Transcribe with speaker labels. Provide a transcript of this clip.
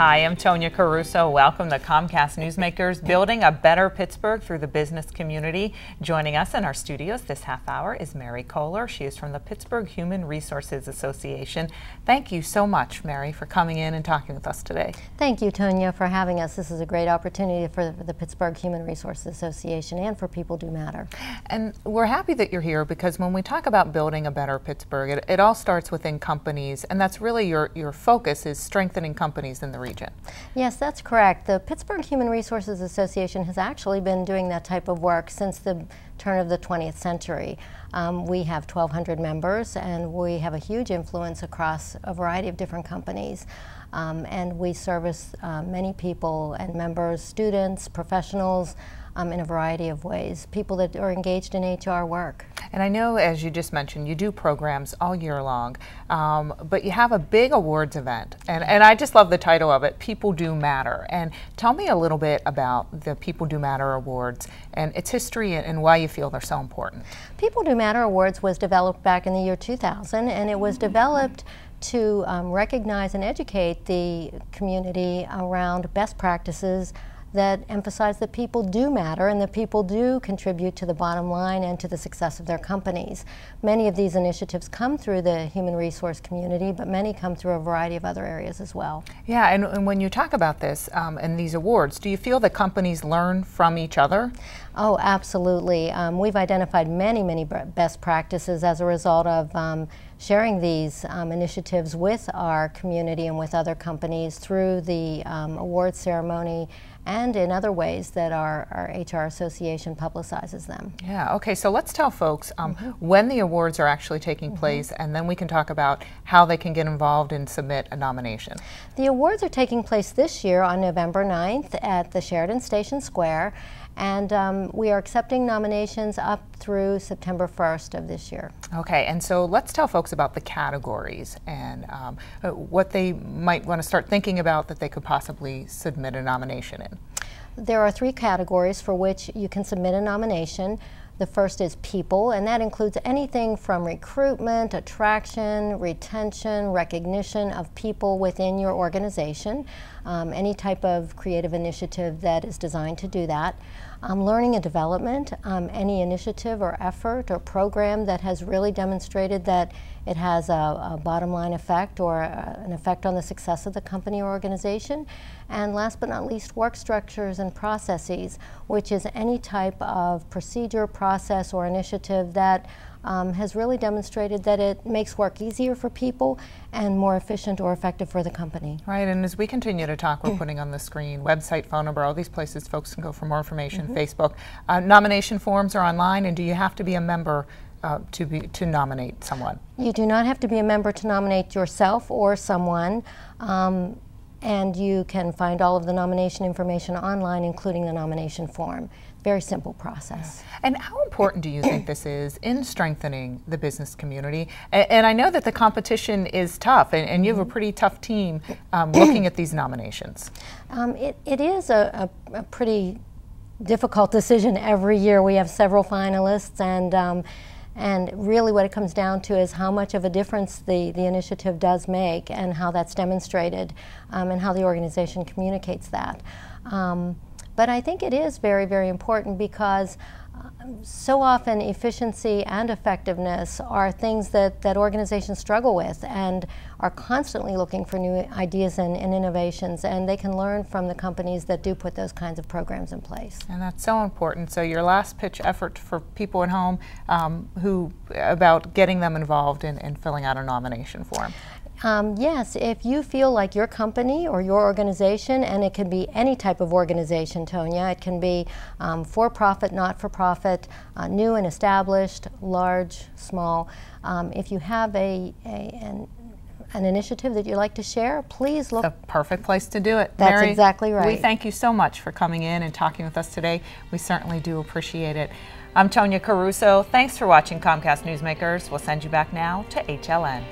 Speaker 1: Hi, I'm Tonya Caruso. Welcome to Comcast Newsmakers, building a better Pittsburgh through the business community. Joining us in our studios this half hour is Mary Kohler. She is from the Pittsburgh Human Resources Association. Thank you so much, Mary, for coming in and talking with us today.
Speaker 2: Thank you, Tonya, for having us. This is a great opportunity for the Pittsburgh Human Resources Association and for People Do Matter.
Speaker 1: And we're happy that you're here because when we talk about building a better Pittsburgh, it all starts within companies, and that's really your focus is strengthening companies in the region.
Speaker 2: Yes, that's correct. The Pittsburgh Human Resources Association has actually been doing that type of work since the turn of the 20th century. We have 1,200 members, and we have a huge influence across a variety of different companies. And we service many people and members, students, professionals, in a variety of ways, people that are engaged in HR work.
Speaker 1: And I know, as you just mentioned, you do programs all year long, but you have a big awards event, and I just love the title of it, People Do Matter. And tell me a little bit about the People Do Matter Awards and its history and why you feel they're so important.
Speaker 2: People Do Matter Awards was developed back in the year 2000, and it was developed to recognize and educate the community around best practices that emphasize that people do matter and that people do contribute to the bottom line and to the success of their companies. Many of these initiatives come through the human resource community, but many come through a variety of other areas as well.
Speaker 1: Yeah, and when you talk about this and these awards, do you feel that companies learn from each other?
Speaker 2: Oh, absolutely. We've identified many best practices as a result of sharing these initiatives with our community and with other companies through the awards ceremony and in other ways that our HR association publicizes them.
Speaker 1: Yeah, okay, so let's tell folks when the awards are actually taking place, and then we can talk about how they can get involved and submit a nomination.
Speaker 2: The awards are taking place this year on November 9th at the Sheridan Station Square, and we are accepting nominations up through September 1st of this year.
Speaker 1: Okay, and so let's tell folks about the categories and what they might want to start thinking about that they could possibly submit a nomination in.
Speaker 2: There are 3 categories for which you can submit a nomination. The first is people, and that includes anything from recruitment, attraction, retention, recognition of people within your organization, any type of creative initiative that is designed to do that. Learning and development, any initiative or effort or program that has really demonstrated that it has a bottom line effect or an effect on the success of the company or organization. And last but not least, work structures and processes, which is any type of procedure, process, or initiative that has really demonstrated that it makes work easier for people and more efficient or effective for the company.
Speaker 1: Right, and as we continue to talk, we're putting on the screen website, phone number, all these places folks can go for more information, Facebook. Nomination forms are online, and do you have to be a member to nominate someone?
Speaker 2: You do not have to be a member to nominate yourself or someone. And you can find all of the nomination information online, including the nomination form. Very simple process.
Speaker 1: And how important do you think this is in strengthening the business community? And I know that the competition is tough, and you have a pretty tough team looking at these nominations.
Speaker 2: It is a pretty difficult decision every year. We have several finalists, and really what it comes down to is how much of a difference the initiative does make and how that's demonstrated and how the organization communicates that. But I think it is very important because so often efficiency and effectiveness are things that organizations struggle with and are constantly looking for new ideas and innovations, and they can learn from the companies that do put those kinds of programs in place.
Speaker 1: And that's so important. So your last pitch effort for people at home about getting them involved in filling out a nomination form.
Speaker 2: Yes, if you feel like your company or your organization, and it can be any type of organization, Tonya, it can be for-profit, not-for-profit, new and established, large, small. If you have an initiative that you'd like to share, please look.
Speaker 1: The perfect place to do it.
Speaker 2: That's
Speaker 1: Mary,
Speaker 2: exactly right.
Speaker 1: We thank you so much for coming in and talking with us today. We certainly do appreciate it. I'm Tonya Caruso. Thanks for watching Comcast Newsmakers. We'll send you back now to HLN.